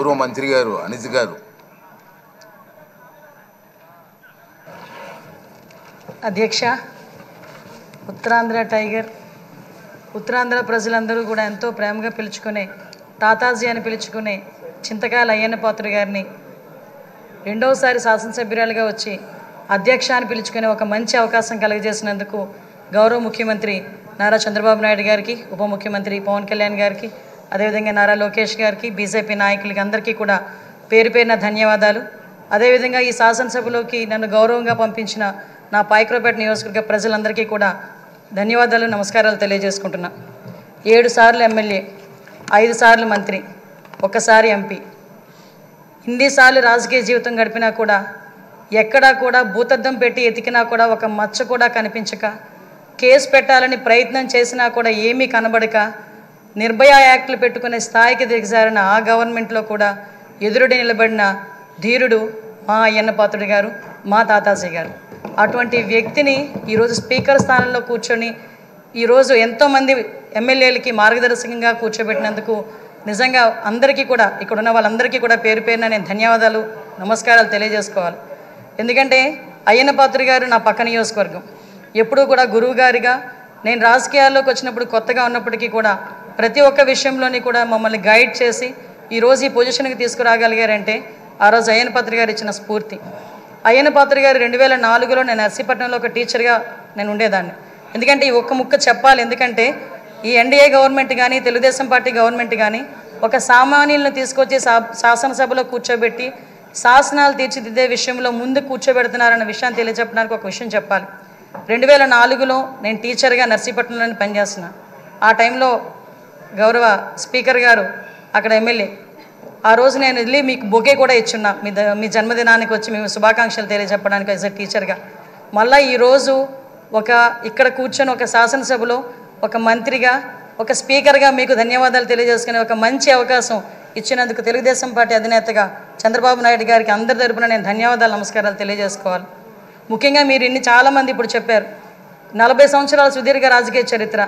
గౌరవ మంత్రి గారు అనిత్ గారు. అధ్యక్ష, ఉత్తరాంధ్ర టైగర్, ఉత్తరాంధ్ర ప్రజలందరూ కూడా ఎంతో ప్రేమగా పిలుచుకునే తాతాజీ అని పిలుచుకునే చింతకాయల అయ్యన్న పాత్రుడు గారిని రెండవసారి శాసనసభ్యురాలుగా వచ్చి అధ్యక్ష అని పిలుచుకునే ఒక మంచి అవకాశం కలుగజేసినందుకు గౌరవ ముఖ్యమంత్రి నారా చంద్రబాబు నాయుడు గారికి, ఉప ముఖ్యమంత్రి పవన్ కళ్యాణ్ గారికి, అదేవిధంగా నారా లోకేష్ గారికి, బీజేపీ నాయకులకి అందరికీ కూడా పేరు పేరున ధన్యవాదాలు. అదేవిధంగా ఈ శాసనసభలోకి నన్ను గౌరవంగా పంపించిన నా పాయకరావుపేట నియోజకవర్గ ప్రజలందరికీ కూడా ధన్యవాదాలు, నమస్కారాలు తెలియజేసుకుంటున్నా. 7 సార్లు ఎమ్మెల్యే, 5 సార్లు మంత్రి, 1 సారి ఎంపీ, ఇన్నిసార్లు రాజకీయ జీవితం గడిపినా కూడా ఎక్కడా కూడా భూతద్దం పెట్టి ఎతికినా కూడా ఒక మచ్చ కూడా కనిపించక, కేసు పెట్టాలని ప్రయత్నం చేసినా కూడా ఏమీ కనబడక, నిర్భయ యాక్టులు పెట్టుకునే స్థాయికి దిగజారిన ఆ గవర్నమెంట్లో కూడా ఎదురుడి నిలబడిన ధీరుడు మా అయ్యన్న పాత్రుడు గారు, మా తాతాజీ గారు. అటువంటి వ్యక్తిని ఈరోజు స్పీకర్ స్థానంలో కూర్చొని ఈరోజు ఎంతోమంది ఎమ్మెల్యేలకి మార్గదర్శకంగా కూర్చోబెట్టినందుకు నిజంగా అందరికీ కూడా, ఇక్కడ ఉన్న వాళ్ళందరికీ కూడా పేరు పేరున నేను ధన్యవాదాలు, నమస్కారాలు తెలియజేసుకోవాలి. ఎందుకంటే అయ్యన్న పాత్రుడు గారు నా పక్క నియోజకవర్గం. ఎప్పుడూ కూడా గురువు గారిగా నేను రాజకీయాల్లోకి వచ్చినప్పుడు కొత్తగా ఉన్నప్పటికీ కూడా ప్రతి ఒక్క విషయంలోని కూడా మమ్మల్ని గైడ్ చేసి ఈరోజు ఈ పొజిషన్కి తీసుకురాగలిగారంటే ఆ రోజు అయ్యన్న పాత్రుడు గారు ఇచ్చిన స్ఫూర్తి. అయ్యన్న పాత్రుడు గారు 2004లో నేను నర్సీపట్నంలో ఒక టీచర్గా నేను ఉండేదాన్ని. ఎందుకంటే ఈ ఒక్క ముక్క చెప్పాలి, ఎందుకంటే ఈ ఎన్డీఏ గవర్నమెంట్ కానీ తెలుగుదేశం పార్టీ గవర్నమెంట్ కానీ ఒక సామాన్యులను తీసుకొచ్చి శాసనసభలో కూర్చోబెట్టి శాసనాలు తీర్చిదిద్దే విషయంలో ముందు కూర్చోబెడుతున్నారన్న విషయాన్ని తెలియజెప్పడానికి ఒక విషయం చెప్పాలి. 2004లో నేను టీచర్గా నర్సీపట్నంలోనే పనిచేస్తున్నా. ఆ టైంలో గౌరవ స్పీకర్ గారు అక్కడ ఎమ్మెల్యే. ఆ రోజు నేను వెళ్ళి మీకు బొకే కూడా ఇచ్చున్నా, మీ జన్మదినానికి వచ్చి మేము శుభాకాంక్షలు తెలియజెప్పడానికి యాజ్ ఎ టీచర్గా. మళ్ళీ ఈరోజు ఇక్కడ కూర్చొని ఒక శాసనసభలో ఒక మంత్రిగా, ఒక స్పీకర్గా మీకు ధన్యవాదాలు తెలియజేసుకునే ఒక మంచి అవకాశం ఇచ్చినందుకు తెలుగుదేశం పార్టీ అధినేతగా చంద్రబాబు నాయుడు గారికి అందరి తరపున నేను ధన్యవాదాలు, నమస్కారాలు తెలియజేసుకోవాలి. ముఖ్యంగా మీరు చాలామంది ఇప్పుడు చెప్పారు, 40 సంవత్సరాల సుదీర్ఘ రాజకీయ చరిత్ర,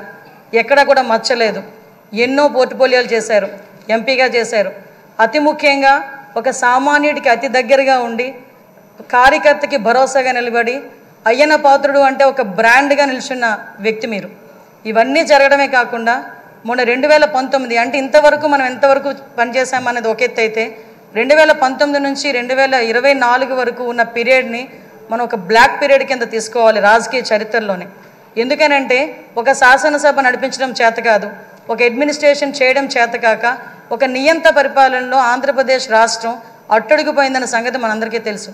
ఎక్కడా కూడా మచ్చలేదు, ఎన్నో పోర్ట్ఫోలియోలు చేశారు, ఎంపీగా చేశారు. అతి ముఖ్యంగా ఒక సామాన్యుడికి అతి దగ్గరగా ఉండి కార్యకర్తకి భరోసాగా నిలబడి అయ్యన్న పాత్రుడు అంటే ఒక బ్రాండ్గా నిల్చున్న వ్యక్తి మీరు. ఇవన్నీ జరగడమే కాకుండా మొన్న 2019 అంటే ఇంతవరకు మనం ఎంతవరకు పనిచేసామనేది ఒక ఎత్తు అయితే 2019 నుంచి 2024 వరకు ఉన్న పీరియడ్ని మనం ఒక బ్లాక్ పీరియడ్ కింద తీసుకోవాలి రాజకీయ చరిత్రలోనే. ఎందుకనంటే ఒక శాసనసభ నడిపించడం చేత కాదు, ఒక అడ్మినిస్ట్రేషన్ చేయడం చేత కాక ఒక నియంత పరిపాలనలో ఆంధ్రప్రదేశ్ రాష్ట్రం అట్టడుగుపోయిందన్న సంగతి మనందరికీ తెలుసు.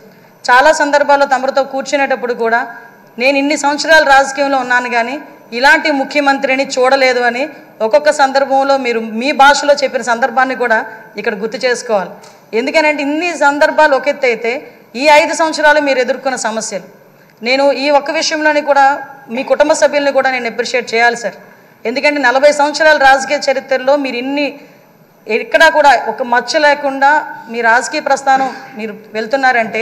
చాలా సందర్భాల్లో తమరితో కూర్చునేటప్పుడు కూడా నేను ఇన్ని సంవత్సరాలు రాజకీయంలో ఉన్నాను కానీ ఇలాంటి ముఖ్యమంత్రిని చూడలేదు అని ఒక్కొక్క సందర్భంలో మీరు మీ భాషలో చెప్పిన సందర్భాన్ని కూడా ఇక్కడ గుర్తు చేసుకోవాలి. ఎందుకనంటే ఇన్ని సందర్భాలు ఒక ఎత్తు అయితే ఈ 5 సంవత్సరాలు మీరు ఎదుర్కొన్న సమస్యలు, నేను ఈ ఒక్క విషయంలోని కూడా మీ కుటుంబ సభ్యుల్ని కూడా నేను అప్రిషియేట్ చేయాలి సార్. ఎందుకంటే 40 సంవత్సరాల రాజకీయ చరిత్రలో మీరు ఎక్కడా కూడా ఒక మచ్చ లేకుండా మీ రాజకీయ ప్రస్థానం మీరు వెళ్తున్నారంటే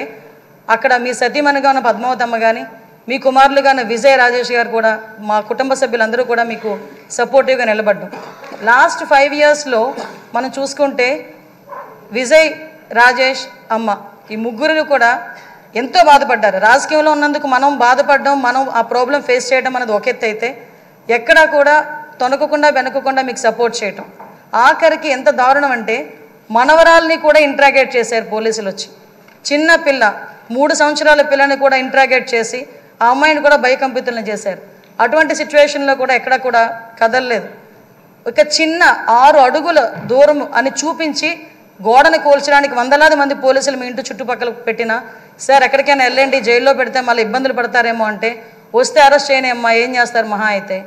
అక్కడ మీ సతీమణిగా ఉన్న పద్మావతమ్మ కానీ, మీ కుమారులుగా ఉన్న విజయ్ రాజేష్ గారు కూడా, మా కుటుంబ సభ్యులందరూ కూడా మీకు సపోర్టివ్గా నిలబడ్డాం. లాస్ట్ 5 ఇయర్స్లో మనం చూసుకుంటే విజయ్, రాజేష్, అమ్మ ఈ ముగ్గురు కూడా ఎంతో బాధపడ్డారు. రాజకీయంలో ఉన్నందుకు మనం బాధపడడం, మనం ఆ ప్రాబ్లం ఫేస్ చేయడం అనేది ఒక ఎత్తు అయితే ఎక్కడా కూడా తొనకకుండా వెనకకుండా మీకు సపోర్ట్ చేయటం. ఆఖరికి ఎంత దారుణం అంటే మనవరాల్ని కూడా ఇంట్రాగేట్ చేశారు పోలీసులు వచ్చి. చిన్న పిల్ల 3 సంవత్సరాల పిల్లని కూడా ఇంట్రాగేట్ చేసి ఆ అమ్మాయిని కూడా భయకంపితులను చేశారు. అటువంటి సిచ్యువేషన్లో కూడా ఎక్కడ కూడా కదలలేదు. ఒక చిన్న 6 అడుగుల దూరం అని చూపించి గోడను కూల్చడానికి వందలాది మంది పోలీసులు మీ ఇంటి చుట్టుపక్కల పెట్టినా సార్ ఎక్కడికైనా వెళ్ళండి, జైల్లో పెడితే మళ్ళీ ఇబ్బందులు పడతారేమో అంటే వస్తే అరెస్ట్ చేయని అమ్మా ఏం చేస్తారు, మహా అయితే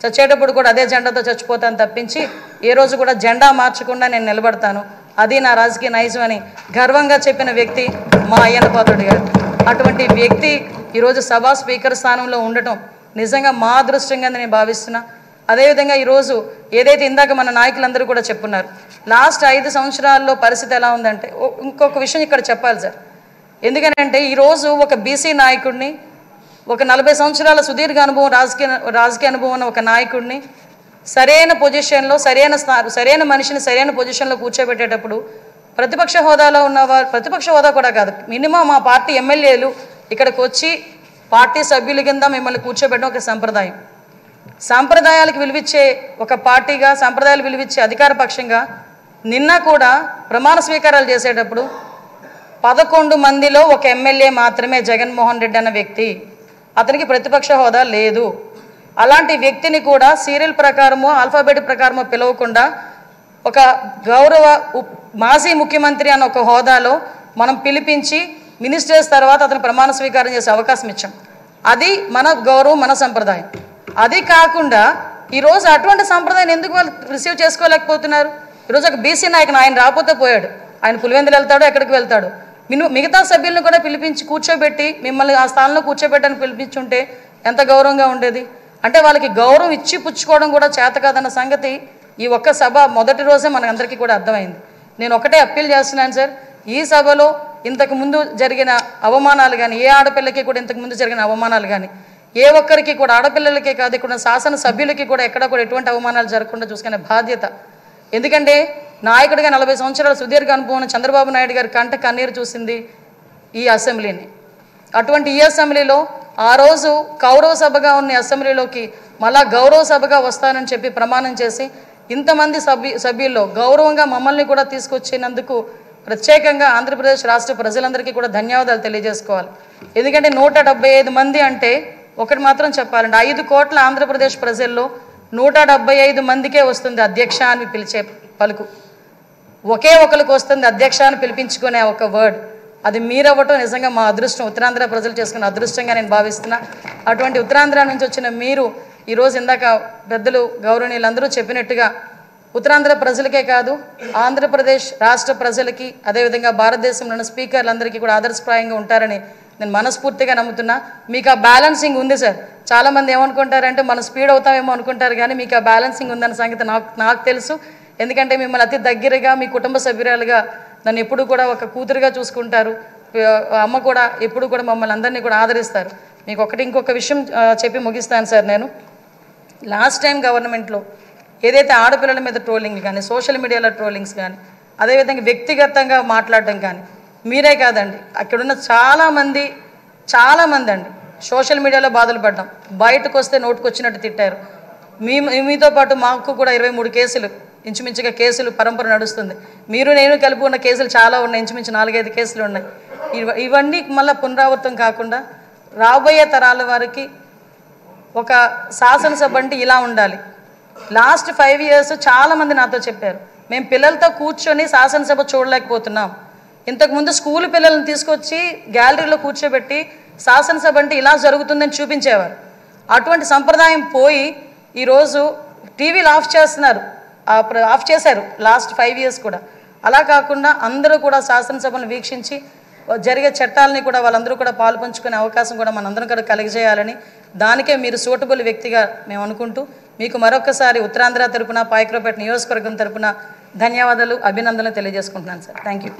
చచ్చేటప్పుడు కూడా అదే జెండాతో చచ్చిపోతాను తప్పించి ఏ రోజు కూడా జెండా మార్చకుండా నేను నిలబడతాను, అది నా రాజకీయ నైజం అని గర్వంగా చెప్పిన వ్యక్తి మా అయ్యన్న పాత్రుడు గారు. అటువంటి వ్యక్తి ఈరోజు సభా స్పీకర్ స్థానంలో ఉండటం నిజంగా మా అదృష్టంగా నేను భావిస్తున్నా. అదేవిధంగా ఈరోజు ఏదైతే ఇందాక మన నాయకులందరూ కూడా చెప్పున్నారు, లాస్ట్ 5 సంవత్సరాల్లో పరిస్థితి ఎలా ఉందంటే ఇంకొక విషయం ఇక్కడ చెప్పాలి సార్. ఎందుకంటే ఈరోజు ఒక బీసీ నాయకుడిని, ఒక 40 సంవత్సరాల సుదీర్ఘ అనుభవం రాజకీయ అనుభవం ఉన్న ఒక నాయకుడిని సరైన పొజిషన్లో సరైన మనిషిని సరైన పొజిషన్లో కూర్చోబెట్టేటప్పుడు ప్రతిపక్ష హోదాలో ఉన్నవారు, ప్రతిపక్ష హోదా కూడా కాదు, మినిమం మా పార్టీ ఎమ్మెల్యేలు ఇక్కడికి వచ్చి పార్టీ సభ్యుల కింద మిమ్మల్ని కూర్చోబెట్టడం ఒక సంప్రదాయం. సాంప్రదాయాలకు విలువిచ్చే ఒక పార్టీగా, సాంప్రదాయాలు విలువిచ్చే అధికార పక్షంగా నిన్న కూడా ప్రమాణ స్వీకారాలు చేసేటప్పుడు 11 మందిలో ఒక ఎమ్మెల్యే మాత్రమే జగన్మోహన్ రెడ్డి అన్న వ్యక్తి, అతనికి ప్రతిపక్ష హోదా లేదు. అలాంటి వ్యక్తిని కూడా సీరియల్ ప్రకారమో ఆల్ఫాబెట్ ప్రకారమో పిలవకుండా ఒక గౌరవ మాజీ ముఖ్యమంత్రి అన్న ఒక హోదాలో మనం పిలిపించి మినిస్టర్స్ తర్వాత అతను ప్రమాణ స్వీకారం చేసే అవకాశం ఇచ్చాం. అది మన గౌరవం, మన సంప్రదాయం. అది కాకుండా ఈరోజు అటువంటి సంప్రదాయాన్ని ఎందుకు వాళ్ళు రిసీవ్ చేసుకోలేకపోతున్నారు? ఈరోజు ఒక బీసీ నాయకుడు, ఆయన రాకపోతే పోయాడు, ఆయన పులివెందులు వెళ్తాడు, ఎక్కడికి వెళ్తాడు. మిగతా సభ్యులను కూడా పిలిపించి కూర్చోబెట్టి మిమ్మల్ని ఆ స్థానంలో కూర్చోబెట్టని పిలిపించుంటే ఎంత గౌరవంగా ఉండేది. అంటే వాళ్ళకి గౌరవం ఇచ్చి పుచ్చుకోవడం కూడా చేత కాదన్న సంగతి ఈ ఒక్క సభ మొదటి రోజే మనందరికీ కూడా అర్థమైంది. నేను ఒకటే అప్పీల్ చేస్తున్నాను సార్, ఈ సభలో ఇంతకు ముందు జరిగిన అవమానాలు కానీ, ఏ ఆడపిల్లకి కూడా ఇంతకు ముందు జరిగిన అవమానాలు కానీ, ఏ ఒక్కరికి కూడా, ఆడపిల్లలకే కాదు ఇక్కడ శాసన సభ్యులకి కూడా ఎక్కడ కూడా ఎటువంటి అవమానాలు జరగకుండా చూసుకునే బాధ్యత. ఎందుకంటే నాయకుడిగా 40 సంవత్సరాల సుదీర్ఘ అనుభవం చంద్రబాబు నాయుడు గారి కంట కన్నీరు చూసింది ఈ అసెంబ్లీని. అటువంటి ఈ అసెంబ్లీలో ఆ రోజు కౌరవ సభగా ఉన్న అసెంబ్లీలోకి మళ్ళా గౌరవ సభగా వస్తానని చెప్పి ప్రమాణం చేసి ఇంతమంది సభ్యుల్లో గౌరవంగా మమ్మల్ని కూడా తీసుకొచ్చినందుకు ప్రత్యేకంగా ఆంధ్రప్రదేశ్ రాష్ట్ర ప్రజలందరికీ కూడా ధన్యవాదాలు తెలియజేసుకోవాలి. ఎందుకంటే 175 మంది అంటే ఒకటి మాత్రం చెప్పాలండి, 5 కోట్ల ఆంధ్రప్రదేశ్ ప్రజల్లో 175 మందికే వస్తుంది అధ్యక్ష అని పిలిచే పలుకు. ఒకే ఒకరికి వస్తుంది అధ్యక్ష అని పిలిపించుకునే ఒక వర్డ్. అది మీరవ్వటం నిజంగా మా అదృష్టం, ఉత్తరాంధ్ర ప్రజలు చేసుకున్న అదృష్టంగా నేను భావిస్తున్నా. అటువంటి ఉత్తరాంధ్ర నుంచి వచ్చిన మీరు ఈరోజు ఇందాక పెద్దలు గౌరవనీయులందరూ చెప్పినట్టుగా ఉత్తరాంధ్ర ప్రజలకే కాదు ఆంధ్రప్రదేశ్ రాష్ట్ర ప్రజలకి, అదేవిధంగా భారతదేశంలోని స్పీకర్లందరికీ కూడా ఆదర్శప్రాయంగా ఉంటారని నేను మనస్ఫూర్తిగా నమ్ముతున్నా. మీకు ఆ బ్యాలెన్సింగ్ ఉంది సార్. చాలామంది ఏమనుకుంటారంటే మనం స్పీడ్ అవుతామేమో అనుకుంటారు, కానీ మీకు ఆ బ్యాలెన్సింగ్ ఉందన్న సంగతి నాకు తెలుసు. ఎందుకంటే మిమ్మల్ని అతి దగ్గరగా మీ కుటుంబ సభ్యురాలుగా నన్ను ఎప్పుడు కూడా ఒక కూతురుగా చూసుకుంటారు. అమ్మ కూడా ఎప్పుడు కూడా మమ్మల్ని అందరినీ కూడా ఆదరిస్తారు. మీకు ఇంకొక విషయం చెప్పి ముగిస్తాను సార్. నేను లాస్ట్ టైం గవర్నమెంట్లో ఏదైతే ఆడపిల్లల మీద ట్రోలింగ్ కానీ, సోషల్ మీడియాలో ట్రోలింగ్స్ కానీ, అదేవిధంగా వ్యక్తిగతంగా మాట్లాడడం కానీ, మీరే కాదండి అక్కడున్న చాలామంది అండి సోషల్ మీడియాలో బాధలు పడ్డాం. బయటకు వస్తే నోటుకొచ్చినట్టు తిట్టారు. మీతో పాటు మాకు కూడా 23 కేసులు ఇంచుమించుగా కేసులు పరంపర నడుస్తుంది. మీరు నేను కలిపి ఉన్న కేసులు చాలా ఉన్నాయి, ఇంచుమించు 4-5 కేసులు ఉన్నాయి. ఇవన్నీ మళ్ళీ పునరావృతం కాకుండా రాబోయే తరాల వారికి ఒక శాసనసభ అంటే ఇలా ఉండాలి. లాస్ట్ 5 ఇయర్స్ చాలామంది నాతో చెప్పారు, మేము పిల్లలతో కూర్చొని శాసనసభ చూడలేకపోతున్నాం. ఇంతకుముందు స్కూల్ పిల్లల్ని తీసుకొచ్చి గ్యాలరీలో కూర్చోబెట్టి శాసనసభ అంటే ఇలా జరుగుతుందని చూపించేవారు. అటువంటి సంప్రదాయం పోయి ఈరోజు టీవీలు ఆఫ్ చేశారు లాస్ట్ 5 ఇయర్స్ కూడా. అలా కాకుండా అందరూ కూడా శాసనసభను వీక్షించి జరిగే చట్టాలని కూడా వాళ్ళందరూ కూడా పాలు పంచుకునే అవకాశం కూడా మనందరం కూడా కలిగజేయాలని, దానికే మీరు సూటబుల్ వ్యక్తిగా మేము అనుకుంటూ మీకు మరొకసారి ఉత్తరాంధ్ర తరపున, పాయకరావుపేట నియోజకవర్గం తరపున ధన్యవాదాలు, అభినందనలు తెలియజేసుకుంటున్నాను సార్. Thank you.